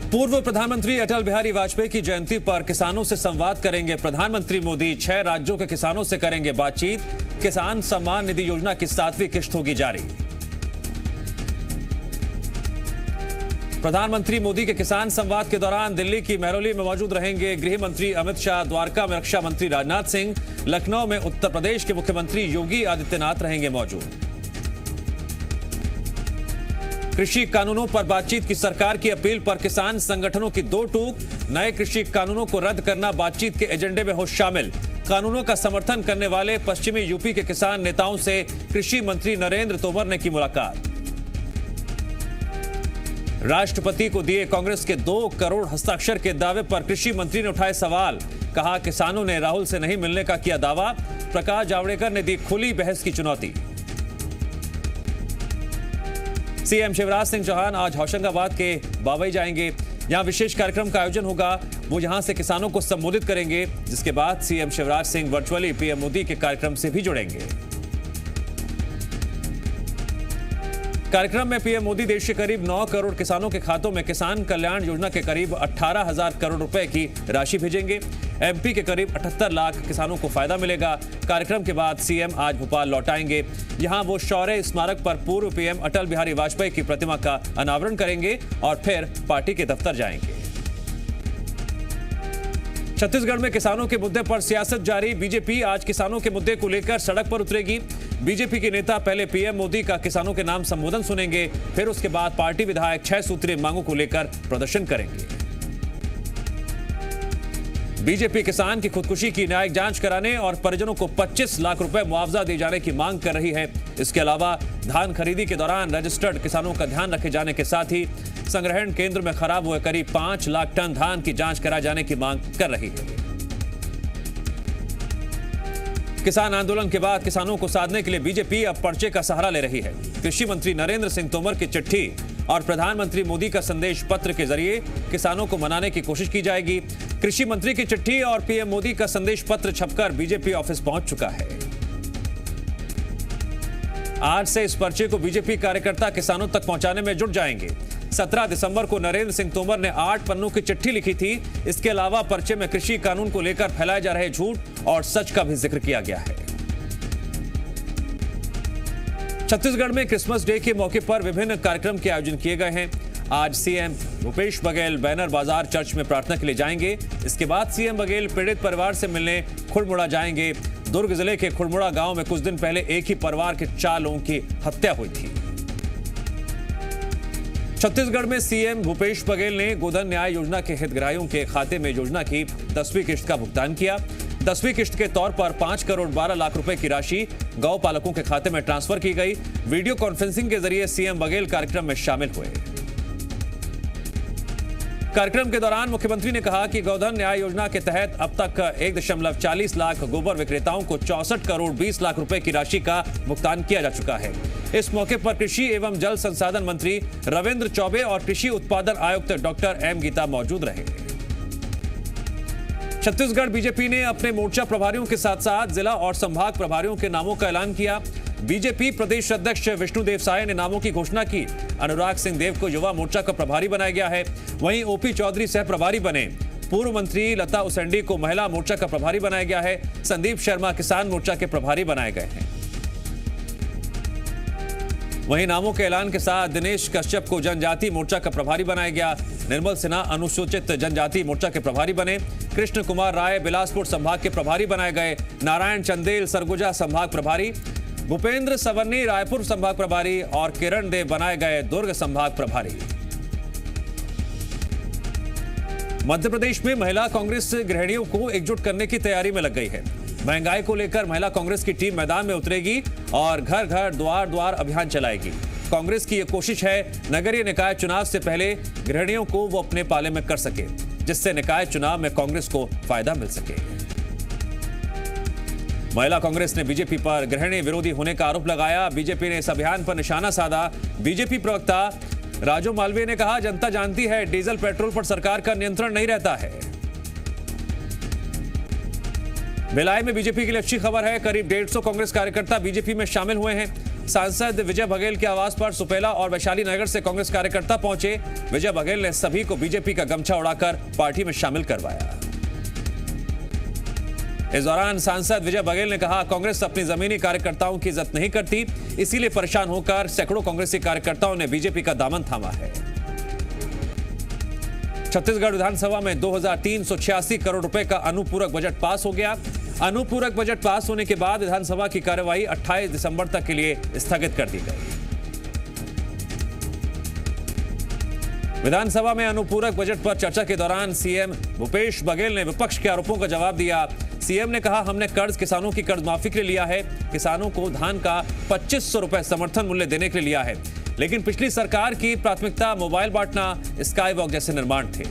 पूर्व प्रधानमंत्री अटल बिहारी वाजपेयी की जयंती पर किसानों से संवाद करेंगे प्रधानमंत्री मोदी। 6 राज्यों के किसानों से करेंगे बातचीत। किसान सम्मान निधि योजना की 7वीं किश्त होगी जारी। प्रधानमंत्री मोदी के किसान संवाद के दौरान दिल्ली की महरौली में मौजूद रहेंगे गृह मंत्री अमित शाह, द्वारका में रक्षा मंत्री राजनाथ सिंह, लखनऊ में उत्तर प्रदेश के मुख्यमंत्री योगी आदित्यनाथ रहेंगे मौजूद। कृषि कानूनों पर बातचीत की सरकार की अपील पर किसान संगठनों की दो टूक। नए कृषि कानूनों को रद्द करना बातचीत के एजेंडे में हो शामिल। कानूनों का समर्थन करने वाले पश्चिमी यूपी के किसान नेताओं से कृषि मंत्री नरेंद्र तोमर ने की मुलाकात। राष्ट्रपति को दिए कांग्रेस के 2 करोड़ हस्ताक्षर के दावे पर कृषि मंत्री ने उठाए सवाल। कहा किसानों ने राहुल से नहीं मिलने का किया दावा। प्रकाश जावड़ेकर ने दी खुली बहस की चुनौती। सीएम शिवराज सिंह चौहान आज होशंगाबाद के बावई जाएंगे। यहां विशेष कार्यक्रम का आयोजन होगा। वो यहां से किसानों को संबोधित करेंगे, जिसके बाद CM Shivraj Singh virtually PM Modi के कार्यक्रम से भी जुड़ेंगे। कार्यक्रम में पीएम मोदी देश के करीब 9 करोड़ किसानों के खातों में किसान कल्याण योजना के करीब 18,000 करोड़ रुपए की राशि भेजेंगे। एमपी के करीब 78 लाख किसानों को फायदा मिलेगा। कार्यक्रम के बाद सीएम आज भोपाल लौट आएंगे। यहां वो शौर्य स्मारक पर पूर्व पीएम अटल बिहारी वाजपेयी की प्रतिमा का अनावरण करेंगे और फिर पार्टी के दफ्तर जाएंगे। छत्तीसगढ़ में किसानों के मुद्दे पर सियासत जारी। बीजेपी आज किसानों के मुद्दे को लेकर सड़क पर उतरेगी। बीजेपी के नेता पहले पीएम मोदी का किसानों के नाम संबोधन सुनेंगे, फिर उसके बाद पार्टी विधायक 6 सूत्रीय मांगों को लेकर प्रदर्शन करेंगे। बीजेपी किसान की खुदकुशी की न्यायिक जांच कराने और परिजनों को 25 लाख रुपए मुआवजा दिए जाने की मांग कर रही है। इसके अलावा धान खरीदी के दौरान रजिस्टर्ड किसानों का ध्यान रखे जाने के साथ ही संग्रहण केंद्र में खराब हुए करीब 5 लाख टन धान की जांच कराए जाने की मांग कर रही है। किसान आंदोलन के बाद किसानों को साधने के लिए बीजेपी अब पर्चे का सहारा ले रही है। कृषि मंत्री नरेंद्र सिंह तोमर की चिट्ठी और प्रधानमंत्री मोदी का संदेश पत्र के जरिए किसानों को मनाने की कोशिश की जाएगी। कृषि मंत्री की चिट्ठी और पीएम मोदी का संदेश पत्र छपकर बीजेपी ऑफिस पहुंच चुका है। आज से इस पर्चे को बीजेपी कार्यकर्ता किसानों तक पहुंचाने में जुट जाएंगे। 17 दिसंबर को नरेंद्र सिंह तोमर ने 8 पन्नों की चिट्ठी लिखी थी। इसके अलावा पर्चे में कृषि कानून को लेकर फैलाए जा रहे झूठ और सच का भी जिक्र किया गया है। छत्तीसगढ़ में क्रिसमस डे के मौके पर विभिन्न कार्यक्रम के आयोजन किए गए हैं। आज सीएम भूपेश बघेल बैनर बाजार चर्च में प्रार्थना के लिए जाएंगे। इसके बाद सीएम बघेल पीड़ित परिवार से मिलने खुड़मुड़ा जाएंगे। दुर्ग जिले के खुड़मुड़ा गांव में कुछ दिन पहले एक ही परिवार के 4 लोगों की हत्या हुई थी। छत्तीसगढ़ में सीएम भूपेश बघेल ने गोधन न्याय योजना के हितग्राहियों के खाते में योजना की 10वीं किश्त का भुगतान किया। 10वीं किश्त के तौर पर 5 करोड़ 12 लाख रुपए की राशि गौ पालकों के खाते में ट्रांसफर की गई। वीडियो कॉन्फ्रेंसिंग के जरिए सीएम बघेल कार्यक्रम में शामिल हुए। कार्यक्रम के दौरान मुख्यमंत्री ने कहा कि गोधन न्याय योजना के तहत अब तक 1.40 लाख गोबर विक्रेताओं को 64 करोड़ 20 लाख रुपए की राशि का भुगतान किया जा चुका है। इस मौके पर कृषि एवं जल संसाधन मंत्री रविंद्र चौबे और कृषि उत्पादन आयुक्त डॉक्टर एम गीता मौजूद रहे। छत्तीसगढ़ बीजेपी ने अपने मोर्चा प्रभारियों के साथ साथ जिला और संभाग प्रभारियों के नामों का ऐलान किया। बीजेपी प्रदेश अध्यक्ष विष्णुदेव साय ने नामों की घोषणा की। अनुराग सिंह देव को युवा मोर्चा का प्रभारी बनाया गया है। वहीं ओपी चौधरी सह प्रभारी बने। पूर्व मंत्री लता उसेंडी को महिला मोर्चा का प्रभारी बनाया गया है। संदीप शर्मा किसान मोर्चा के प्रभारी बनाए गए हैं। वहीं नामों के ऐलान के साथ दिनेश कश्यप को जनजाति मोर्चा का प्रभारी बनाया गया। निर्मल सिन्हा अनुसूचित जनजाति मोर्चा के प्रभारी बने। कृष्ण कुमार राय बिलासपुर संभाग के प्रभारी बनाए गए। नारायण चंदेल सरगुजा संभाग प्रभारी, भूपेंद्र सवर्णी रायपुर संभाग प्रभारी और किरण देव बनाए गए दुर्ग संभाग प्रभारी। मध्य प्रदेश में महिला कांग्रेस गृहिणियों को एकजुट करने की तैयारी में लग गई है। महंगाई को लेकर महिला कांग्रेस की टीम मैदान में उतरेगी और घर घर द्वार द्वार अभियान चलाएगी। कांग्रेस की यह कोशिश है नगरीय निकाय चुनाव से पहले गृहिणियों को वो अपने पाले में कर सके, जिससे निकाय चुनाव में कांग्रेस को फायदा मिल सके। महिला कांग्रेस ने बीजेपी पर गृहिणी विरोधी होने का आरोप लगाया। बीजेपी ने इस अभियान पर निशाना साधा। बीजेपी प्रवक्ता राजू मालवीय ने कहा, जनता जानती है डीजल पेट्रोल पर सरकार का नियंत्रण नहीं रहता है। भिलाई में बीजेपी के लिए अच्छी खबर है। करीब 150 कांग्रेस कार्यकर्ता बीजेपी में शामिल हुए हैं। सांसद विजय बघेल के आवास पर सुपेला और वैशाली नगर से कांग्रेस कार्यकर्ता पहुंचे। विजय बघेल ने सभी को बीजेपी का गमछा उड़ाकर पार्टी में शामिल करवाया। इस दौरान सांसद विजय बघेल ने कहा, कांग्रेस अपनी जमीनी कार्यकर्ताओं की इज्जत नहीं करती, इसीलिए परेशान होकर सैकड़ों कांग्रेसी कार्यकर्ताओं ने बीजेपी का दामन थामा है। छत्तीसगढ़ विधानसभा में 2386 करोड़ रुपए का अनुपूरक बजट पास हो गया। अनुपूरक बजट पास होने के बाद विधानसभा की कार्यवाही 28 दिसंबर तक के लिए स्थगित कर दी गई। विधानसभा में अनुपूरक बजट पर चर्चा के दौरान सीएम भूपेश बघेल ने विपक्ष के आरोपों का जवाब दिया। सीएम ने कहा, हमने कर्ज किसानों की कर्ज माफी के लिए लिया है, किसानों को धान का 2500 रुपए समर्थन मूल्य देने के लिए लिया है, लेकिन पिछली सरकार की प्राथमिकता मोबाइल बांटना, स्काई वॉक जैसे निर्माण थे।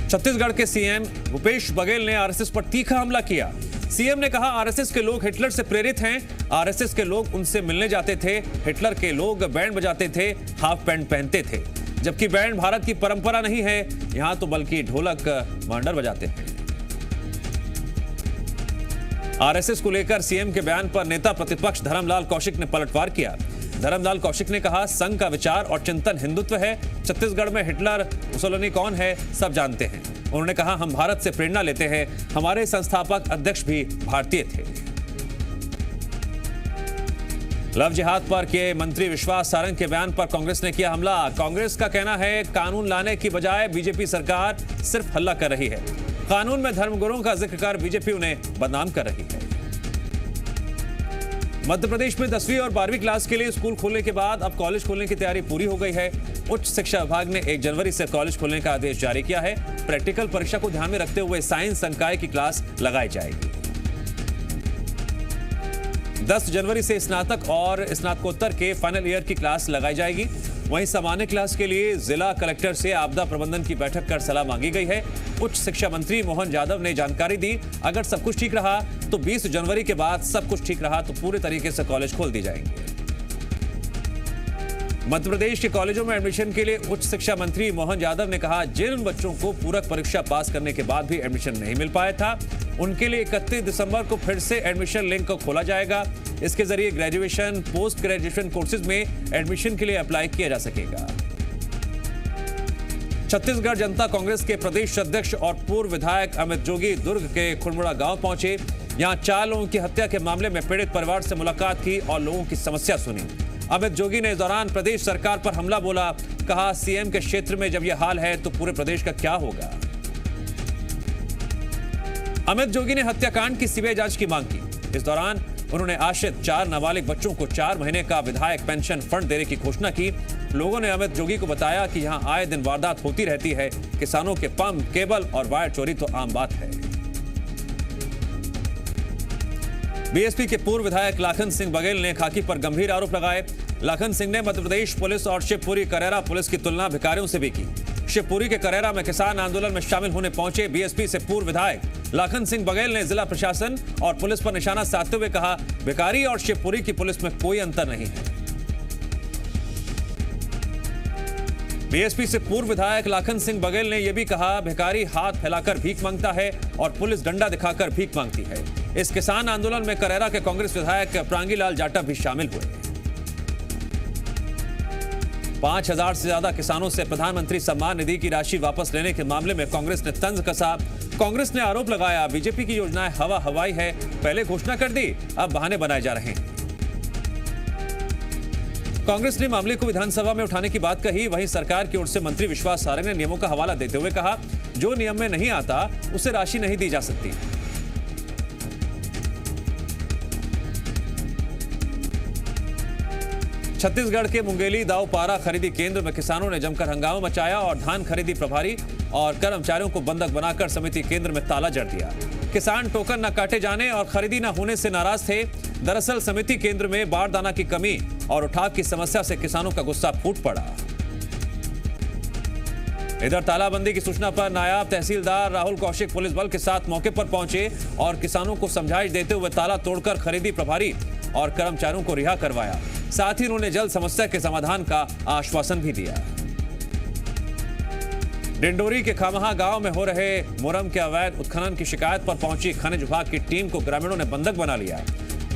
छत्तीसगढ़ के सीएम भूपेश बघेल ने आरएसएस पर तीखा हमला किया। सीएम ने कहा, आरएसएस के लोग हिटलर से प्रेरित हैं। आरएसएस के लोग उनसे मिलने जाते थे। हिटलर के लोग बैंड बजाते थे, हाफ पैंट पहनते थे, जबकि बैंड भारत की परंपरा नहीं है, यहां तो बल्कि ढोलक मांडर बजाते हैं। आरएसएस को लेकर सीएम के बयान पर नेता प्रतिपक्ष धर्मलाल कौशिक ने पलटवार किया। धर्मलाल कौशिक ने कहा, संघ का विचार और चिंतन हिंदुत्व है। छत्तीसगढ़ में हिटलर मुसोलिनी कौन है सब जानते हैं। उन्होंने कहा, हम भारत से प्रेरणा लेते हैं, हमारे संस्थापक अध्यक्ष भी भारतीय थे। लव जिहाद पर किए मंत्री विश्वास सारंग के बयान पर कांग्रेस ने किया हमला। कांग्रेस का कहना है, कानून लाने की बजाय बीजेपी सरकार सिर्फ हल्ला कर रही है। कानून में धर्मगुरुओं का जिक्र कर बीजेपी उन्हें बदनाम कर रही है। मध्य प्रदेश में 10वीं और 12वीं क्लास के लिए स्कूल खोलने के बाद अब कॉलेज खोलने की तैयारी पूरी हो गई है। उच्च शिक्षा विभाग ने 1 जनवरी से कॉलेज खोलने का आदेश जारी किया है। प्रैक्टिकल परीक्षा को ध्यान में रखते हुए साइंस संकाय की क्लास लगाई जाएगी। 10 जनवरी से स्नातक और स्नातकोत्तर के फाइनल ईयर की क्लास लगाई जाएगी। वहीं सामान्य क्लास के लिए जिला कलेक्टर से आपदा प्रबंधन की बैठक कर सलाह मांगी गई है। उच्च शिक्षा मंत्री मोहन यादव ने जानकारी दी, अगर सब कुछ ठीक रहा तो 20 जनवरी के बाद सब कुछ ठीक रहा तो पूरे तरीके से कॉलेज खोल दी जाएंगे। मध्य प्रदेश के कॉलेजों में एडमिशन के लिए उच्च शिक्षा मंत्री मोहन यादव ने कहा, जिन बच्चों को पूरक परीक्षा पास करने के बाद भी एडमिशन नहीं मिल पाया था, उनके लिए 31 दिसंबर को फिर से एडमिशन लिंक को खोला जाएगा। इसके जरिए ग्रेजुएशन, पोस्ट ग्रेजुएशन कोर्सेज में एडमिशन के लिए अप्लाई किया जा सकेगा। छत्तीसगढ़ जनता कांग्रेस के प्रदेश अध्यक्ष और पूर्व विधायक अमित जोगी दुर्ग के खुड़मुड़ा गांव पहुंचे। यहां 4 लोगों की हत्या के मामले में पीड़ित परिवार से मुलाकात की और लोगों की समस्या सुनी। अमित जोगी ने इस दौरान प्रदेश सरकार पर हमला बोला। कहा, सीएम के क्षेत्र में जब यह हाल है तो पूरे प्रदेश का क्या होगा। अमित जोगी ने हत्याकांड की सीबीआई जांच की मांग की। इस दौरान उन्होंने आश्रित 4 नाबालिग बच्चों को 4 महीने का विधायक पेंशन फंड देने की घोषणा की। लोगों ने अमित जोगी को बताया कि यहां आए दिन वारदात होती रहती है। किसानों के पंप, केबल और वायर चोरी तो आम बात है। बीएसपी के पूर्व विधायक लाखन सिंह बघेल ने खाकी पर गंभीर आरोप लगाए। लाखन सिंह ने मध्य प्रदेश पुलिस और शिवपुरी करेरा पुलिस की तुलना भिखारियों से भी की। शिवपुरी के करेरा में किसान आंदोलन में शामिल होने पहुंचे बीएसपी से पूर्व विधायक लाखन सिंह बघेल ने जिला प्रशासन और पुलिस पर निशाना साधते हुए कहा, भिखारी और शिवपुरी की पुलिस में कोई अंतर नहीं है। बीएसपी से पूर्व विधायक लाखन सिंह बघेल ने यह भी कहा, भिखारी हाथ फैलाकर भीख मांगता है और पुलिस डंडा दिखाकर भीख मांगती है। इस किसान आंदोलन में करेरा के कांग्रेस विधायक प्रांगीलाल जाटव भी शामिल हुए। 5000 से ज्यादा किसानों से प्रधानमंत्री सम्मान निधि की राशि वापस लेने के मामले में कांग्रेस ने तंज कसा। कांग्रेस ने आरोप लगाया, बीजेपी की योजनाएं हवा हवाई है, पहले घोषणा कर दी, अब बहाने बनाए जा रहे हैं। कांग्रेस ने मामले को विधानसभा में उठाने की बात कही। वहीं सरकार की ओर से मंत्री विश्वास सारंग ने नियमों का हवाला देते हुए कहा, जो नियम में नहीं आता उसे राशि नहीं दी जा सकती। छत्तीसगढ़ के मुंगेली दावपारा खरीदी केंद्र में किसानों ने जमकर हंगामा मचाया और धान खरीदी प्रभारी और कर्मचारियों को बंधक बनाकर समिति केंद्र में ताला जड़ दिया। किसान टोकन न काटे जाने और खरीदी न होने से नाराज थे। दरअसल समिति केंद्र में बारदाना की कमी और उठाव की समस्या से किसानों का गुस्सा फूट पड़ा। इधर तालाबंदी की सूचना पर नायब तहसीलदार राहुल कौशिक पुलिस बल के साथ मौके पर पहुंचे और किसानों को समझाइश देते हुए ताला तोड़कर खरीदी प्रभारी और कर्मचारियों को रिहा करवाया। साथ ही उन्होंने जल्द समस्या के समाधान का आश्वासन भी दिया। डिंडोरी के खामहा गांव में हो रहे मुरम के अवैध उत्खनन की शिकायत पर पहुंची खनिज विभाग की टीम को ग्रामीणों ने बंधक बना लिया।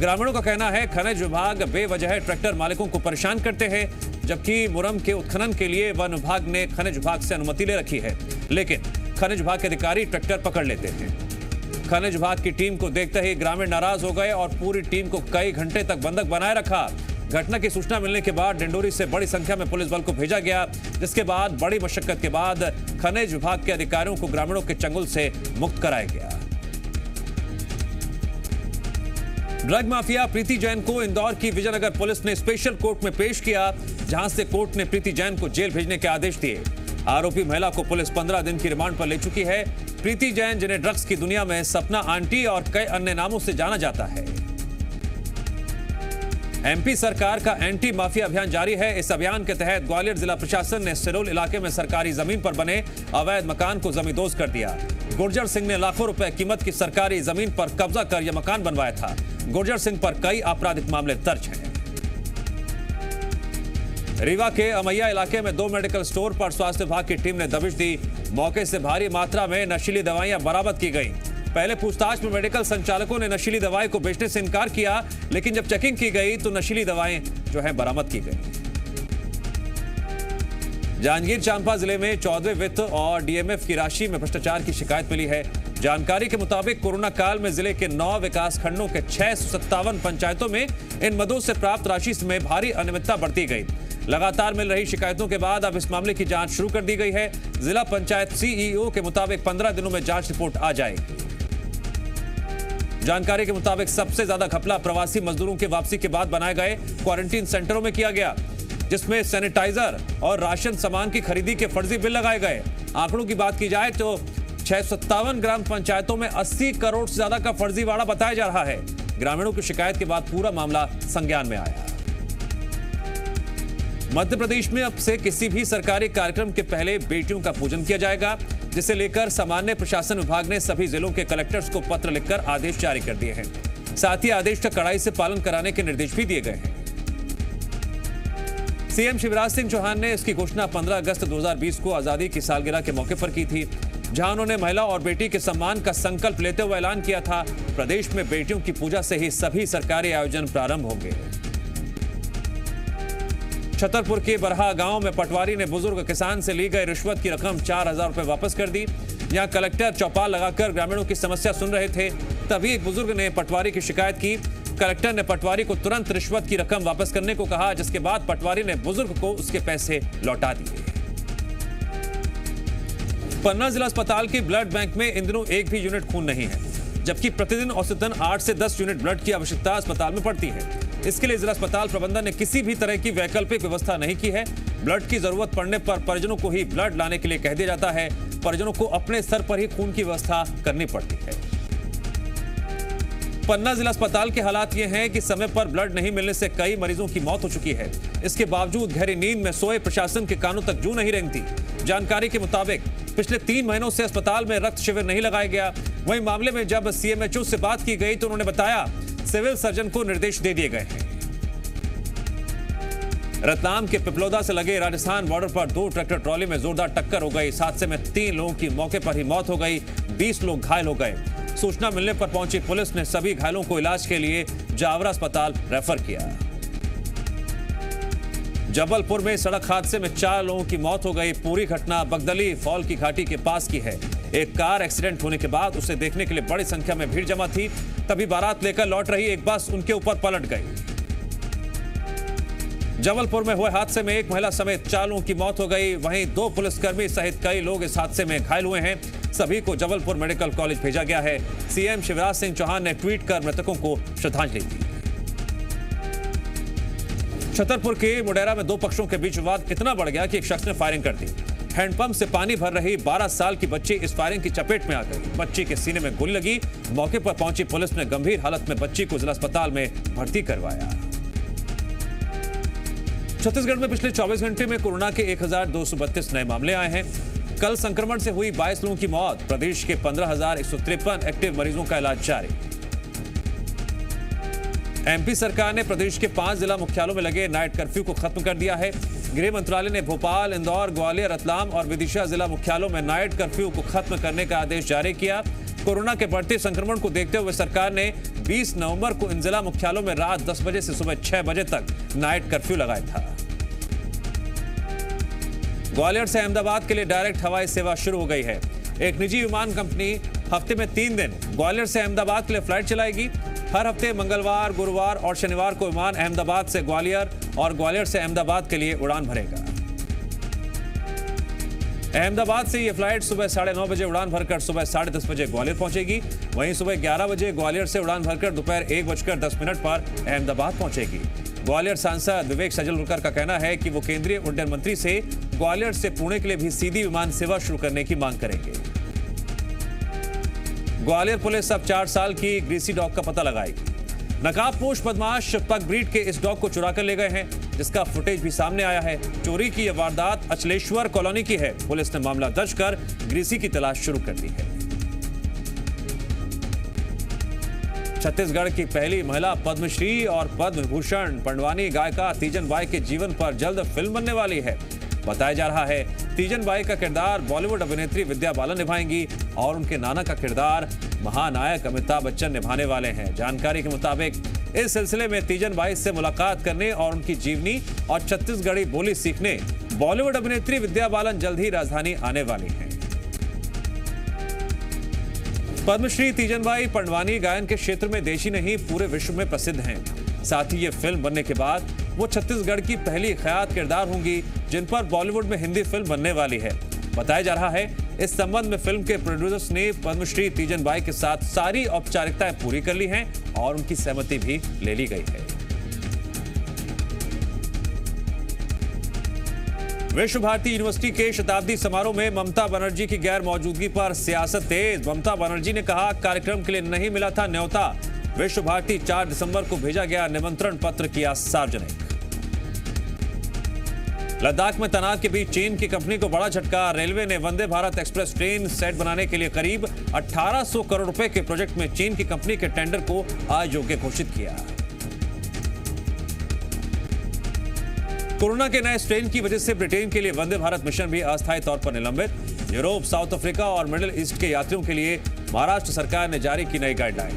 ग्रामीणों का कहना है खनिज विभाग बेवजह ट्रैक्टर मालिकों को परेशान करते हैं, जबकि मुरम के उत्खनन के लिए वन विभाग ने खनिज विभाग से अनुमति ले रखी है, लेकिन खनिज विभाग के अधिकारी ट्रैक्टर पकड़ लेते हैं। खनिज विभाग की टीम को देखते ही ग्रामीण नाराज हो गए और पूरी टीम को कई घंटे तक बंधक बनाए रखा। घटना की सूचना मिलने के बाद डिंडोरी से बड़ी संख्या में पुलिस बल को भेजा गया, जिसके बाद बड़ी मशक्कत के बाद खनिज विभाग के अधिकारियों को ग्रामीणों के चंगुल से मुक्त कराया गया। ड्रग माफिया प्रीति जैन को इंदौर की विजयनगर पुलिस ने स्पेशल कोर्ट में पेश किया, जहां से कोर्ट ने प्रीति जैन को जेल भेजने के आदेश दिए। आरोपी महिला को पुलिस 15 दिन की रिमांड पर ले चुकी है। प्रीति जैन, जिन्हें ड्रग्स की दुनिया में सपना आंटी और कई अन्य नामों से जाना जाता है। एमपी सरकार का एंटी माफिया अभियान जारी है। इस अभियान के तहत ग्वालियर जिला प्रशासन ने सिरोल इलाके में सरकारी जमीन पर बने अवैध मकान को जमींदोज कर दिया। गुर्जर सिंह ने लाखों रुपए कीमत की सरकारी जमीन पर कब्जा कर यह मकान बनवाया था। गुर्जर सिंह पर कई आपराधिक मामले दर्ज हैं। रीवा के अमैया इलाके में 2 मेडिकल स्टोर पर स्वास्थ्य विभाग की टीम ने दबिश दी। मौके से भारी मात्रा में नशीली दवाइयां बरामद की गई। पहले पूछताछ में मेडिकल संचालकों ने नशीली दवाई को बेचने से इनकार किया, लेकिन जब चेकिंग की गई तो नशीली दवाएं जो है बरामद की गई। जांजगीर चांपा जिले में 14वें वित्त और डीएमएफ की राशि में भ्रष्टाचार की शिकायत मिली है। जानकारी के मुताबिक कोरोना काल में जिले के 9 विकास खंडों के 657 पंचायतों में इन मदों से प्राप्त राशि में भारी अनियमितता बरती गई। लगातार मिल रही शिकायतों के बाद अब इस मामले की जांच शुरू कर दी गई है। जिला पंचायत सीईओ के मुताबिक 15 दिनों में जांच रिपोर्ट आ जाएगी। जानकारी के मुताबिक सबसे ज्यादा घपला प्रवासी मजदूरों के वापसी के बाद बनाए गए क्वारंटीन सेंटरों में किया गया, जिसमें सैनिटाइजर और राशन सामान की खरीदी के फर्जी बिल लगाए गए। आंकड़ों की बात की जाए तो 657 ग्राम पंचायतों में 80 करोड़ से ज्यादा का फर्जीवाड़ा बताया जा रहा है। ग्रामीणों की शिकायत के बाद पूरा मामला संज्ञान में आया। मध्य प्रदेश में अब से किसी भी सरकारी कार्यक्रम के पहले बेटियों का पूजन किया जाएगा, जिसे लेकर सामान्य प्रशासन विभाग ने सभी जिलों के कलेक्टर्स को पत्र लिखकर आदेश जारी कर दिए हैं। साथ ही आदेश का कड़ाई से पालन कराने के निर्देश भी दिए गए हैं। सीएम शिवराज सिंह चौहान ने इसकी घोषणा 15 अगस्त 2020 को आजादी की सालगिरह के मौके पर की थी, जहां उन्होंने महिला और बेटी के सम्मान का संकल्प लेते हुए ऐलान किया था, प्रदेश में बेटियों की पूजा से ही सभी सरकारी आयोजन प्रारंभ होंगे। छतरपुर के बरहा गांव में पटवारी ने बुजुर्ग किसान से ली गई रिश्वत की रकम 4000 रुपए वापस कर दी। यहां कलेक्टर चौपाल लगाकर ग्रामीणों की समस्या सुन रहे थे, तभी एक बुजुर्ग ने पटवारी की शिकायत की। कलेक्टर ने पटवारी को तुरंत रिश्वत की रकम वापस करने को कहा, जिसके बाद पटवारी ने बुजुर्ग को उसके पैसे लौटा दिए। पन्ना जिला अस्पताल के ब्लड बैंक में इन दिनों एक भी यूनिट खून नहीं है, जबकि प्रतिदिन औसतन 8 से 10 यूनिट ब्लड की आवश्यकता अस्पताल में पड़ती है। इसके लिए जिला अस्पताल प्रबंधन ने किसी भी तरह की वैकल्पिक व्यवस्था नहीं की है। ब्लड की जरूरत पड़ने पर परिजनों को ही ब्लड लाने के लिए कह दिया जाता है। परिजनों को अपने स्तर पर ही खून की व्यवस्था करनी पड़ती है। पन्ना जिला अस्पताल के हालात ये हैं कि समय पर ब्लड नहीं मिलने से कई मरीजों की मौत हो चुकी है। इसके बावजूद गहरी नींद में सोए प्रशासन के कानों तक जू नहीं रेंगती। जानकारी के मुताबिक पिछले 3 महीनों से अस्पताल में रक्त शिविर नहीं लगाया गया। वहीं मामले में जब सीएमएचओ से बात की गई तो उन्होंने बताया सिविल सर्जन को निर्देश दे दिए गए हैं। रतलाम के पिपलोदा से लगे राजस्थान बॉर्डर पर 2 ट्रैक्टर ट्रॉली में जोरदार टक्कर हो गई। इस हादसे में 3 लोगों की मौके पर ही मौत हो गई, 20 लोग घायल हो गए। सूचना मिलने पर पहुंची पुलिस ने सभी घायलों को इलाज के लिए जावरा अस्पताल रेफर किया। जबलपुर में सड़क हादसे में 4 लोगों की मौत हो गई। पूरी घटना बगदली फॉल की घाटी के पास की है। एक कार एक्सीडेंट होने के बाद उसे देखने के लिए बड़ी संख्या में भीड़ जमा थी, तभी बारात लेकर लौट रही एक बस उनके ऊपर पलट गई। जबलपुर में हुए हादसे में एक महिला समेत 4 लोगों की मौत हो गई। वहीं 2 पुलिसकर्मी सहित कई लोग इस हादसे में घायल हुए हैं। सभी को जबलपुर मेडिकल कॉलेज भेजा गया है। सीएम शिवराज सिंह चौहान ने ट्वीट कर मृतकों को श्रद्धांजलि दी। छतरपुर के मुडेरा में 2 पक्षों के बीच विवाद इतना बढ़ गया कि एक शख्स ने फायरिंग कर दी। हैंडपंप से पानी भर रही 12 साल की बच्ची इस फायरिंग की चपेट में आ गई। बच्ची के सीने में गोली लगी। मौके पर पहुंची पुलिस ने गंभीर हालत में बच्ची को जिला अस्पताल में भर्ती करवाया। छत्तीसगढ़ में पिछले 24 घंटे में कोरोना के 1232 नए मामले आए हैं। कल संक्रमण से हुई 22 लोगों की मौत। प्रदेश के 15,153 एक्टिव मरीजों का इलाज जारी। एमपी सरकार ने प्रदेश के 5 जिला मुख्यालयों में लगे नाइट कर्फ्यू को खत्म कर दिया है। गृह मंत्रालय ने भोपाल, इंदौर, ग्वालियर, रतलाम और विदिशा जिला मुख्यालयों में नाइट कर्फ्यू को खत्म करने का आदेश जारी किया। कोरोना के बढ़ते संक्रमण को देखते हुए सरकार ने 20 नवंबर को इन जिला मुख्यालयों में रात 10 बजे से सुबह 6 बजे तक नाइट कर्फ्यू लगाया था। ग्वालियर से अहमदाबाद के लिए डायरेक्ट हवाई सेवा शुरू हो गई है। एक निजी विमान कंपनी हफ्ते में 3 दिन ग्वालियर से अहमदाबाद के लिए फ्लाइट चलाएगी। हर हफ्ते मंगलवार, गुरुवार और शनिवार को विमान अहमदाबाद से ग्वालियर और ग्वालियर से अहमदाबाद के लिए उड़ान भरेगा। अहमदाबाद से यह फ्लाइट सुबह 9:30 बजे उड़ान भरकर सुबह 10:30 बजे ग्वालियर पहुंचेगी। वहीं सुबह 11 बजे ग्वालियर से उड़ान भरकर दोपहर 1:10 पर अहमदाबाद पहुंचेगी। ग्वालियर सांसद विवेक सजलुलकर का कहना है कि वो केंद्रीय उड्डयन मंत्री से ग्वालियर से पुणे के लिए भी सीधी विमान सेवा शुरू करने की मांग करेंगे। ग्वालियर पुलिस अब 4 साल की ग्रीसी डॉग का पता लगाएगी। नकाबपोश बदमाश पग ब्रीड के इस डॉग को चुरा कर ले गए हैं, जिसका फुटेज भी सामने आया है। चोरी की यह वारदात अचलेश्वर कॉलोनी की है। पुलिस ने मामला दर्ज कर ग्रीसी की तलाश शुरू कर दी है। छत्तीसगढ़ की पहली महिला पद्मश्री और पद्म विभूषण पंडवानी गायिका तीजन बाई के जीवन पर जल्द फिल्म बनने वाली है। बताया जा रहा है तीजन बाई का किरदार बॉलीवुड अभिनेत्री विद्या बालन निभाएंगी और उनके नाना का किरदार महानायक अमिताभ बच्चन निभाने वाले हैं। जानकारी के मुताबिक इस सिलसिले में तीजन बाई से मुलाकात करने और उनकी जीवनी और छत्तीसगढ़ी बोली सीखने बॉलीवुड अभिनेत्री विद्या बालन जल्द ही राजधानी आने वाली हैं। पद्मश्री तीजन बाई पंडवानी गायन के क्षेत्र में देश ही नहीं पूरे विश्व में प्रसिद्ध हैं। साथ ही ये फिल्म बनने के बाद वो छत्तीसगढ़ की पहली ख्यात किरदार होंगी जिन पर बॉलीवुड में हिंदी फिल्म बनने वाली है। बताया जा रहा है इस संबंध में फिल्म के प्रोड्यूसर्स ने पद्मश्री तीजन बाई के साथ सारी औपचारिकताएं पूरी कर ली हैं और उनकी सहमति भी ले ली गई है। विश्व भारती यूनिवर्सिटी के शताब्दी समारोह में ममता बनर्जी की गैर मौजूदगी पर सियासत तेज। ममता बनर्जी ने कहा कार्यक्रम के लिए नहीं मिला था न्योता। विश्व भारती 4 दिसंबर को भेजा गया निमंत्रण पत्र किया सार्वजनिक। लद्दाख में तनाव के बीच चीन की कंपनी को बड़ा झटका। रेलवे ने Vande Bharat express train set बनाने के लिए करीब 1800 करोड़ रुपए के प्रोजेक्ट में चीन की कंपनी के टेंडर को अयोग्य घोषित किया। कोरोना के नए स्ट्रेन की वजह से ब्रिटेन के लिए वंदे भारत मिशन भी अस्थायी तौर पर निलंबित। यूरोप, साउथ अफ्रीका और मिडिल ईस्ट के यात्रियों के लिए महाराष्ट्र सरकार ने जारी की नई गाइडलाइन।